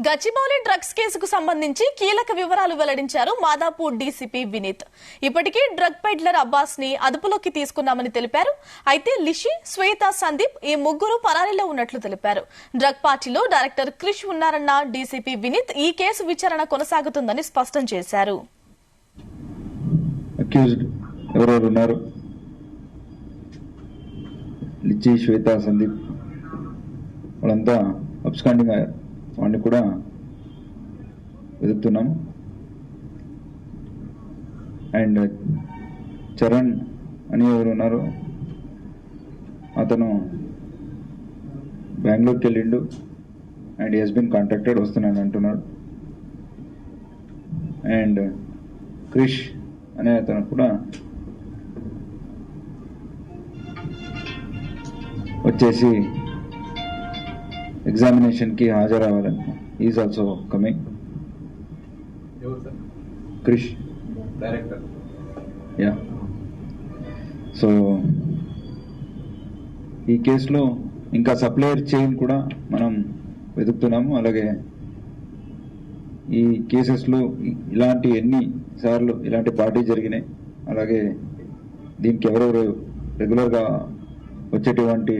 Gachibowli drugs కేసుకు సంబంధించి కీలక వివరాలు వెల్లడించారు మాదాపూర్ డీసీపీ వినీత్. ఇప్పటికీ డ్రగ్ పెడ్లర్ అబ్బాస్ ని అదుపులోకి తీసుకున్నామని తెలిపారు. అయితే లిషి, శ్వేత, సందీప్ ఈ ముగ్గురు పరారీలో ఉన్నట్లు తెలిపారు. డ్రగ్ పార్టీలో డైరెక్టర్ క్రిష్ ఉన్నారన్న డీసీపీ వినీత్ ఈ కేసు విచారణ కొనసాగుతుందని స్పష్టం చేశారు. లిచి, శ్వేత, సందీప్ వాళ్ళంతా అబ్స్కాండింగ్ అయ్యారు. వాడిని కూడా వెతుకుతున్నాం. అండ్ చరణ్ అని ఎవరు ఉన్నారు, అతను బెంగళూరుకి వెళ్ళిండు అండ్ హెస్ బిన్ కాంటాక్టెడ్, వస్తున్నాను అంటున్నాడు. అండ్ క్రిష్ అనే అతను కూడా వచ్చేసి ఎగ్జామినేషన్ కి హాజరవ్వాలని. Is also coming. Krish director. Yeah. So ఈ కేసులో ఇంకా సప్లయర్ చైన్ కూడా మనం వెతుకుతున్నాము. అలాగే ఈ కేసెస్లో ఇలాంటి ఎన్ని సార్లు ఇలాంటి పార్టీ జరిగినాయి, అలాగే దీనికి ఎవరెవరు రెగ్యులర్గా వచ్చేటువంటి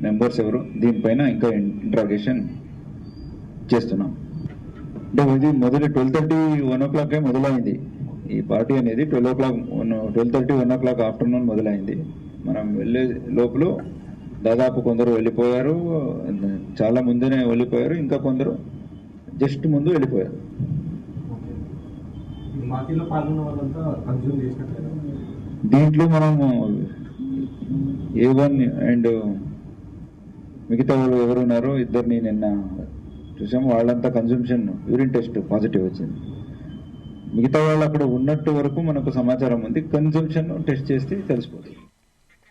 మెంబర్స్ ఎవరు, దీనిపైన ఇంకా ఇంట్రాగేషన్ చేస్తున్నాం. అంటే ఇది మొదలు 12:30, 1 o'clock మొదలైంది. ఈ పార్టీ అనేది 12:30, 1 o'clock ఆఫ్టర్నూన్ మొదలైంది. మనం వెళ్ళే లోపల దాదాపు కొందరు వెళ్ళిపోయారు, చాలా ముందునే వెళ్ళిపోయారు, ఇంకా కొందరు జస్ట్ ముందు వెళ్ళిపోయారు. దీంట్లో మనము A1 అండ్ మిగతా వాళ్ళు ఎవరున్నారో ఇద్దరిని నిన్న చూసాము. వాళ్ళంతా కన్సంప్షన్ యూరిన్ టెస్ట్ పాజిటివ్ వచ్చింది. మిగతా వాళ్ళు అక్కడ ఉన్నట్టు వరకు మనకు సమాచారం ఉంది. కన్సంప్షన్ టెస్ట్ చేస్తే తెలిసిపోతుంది.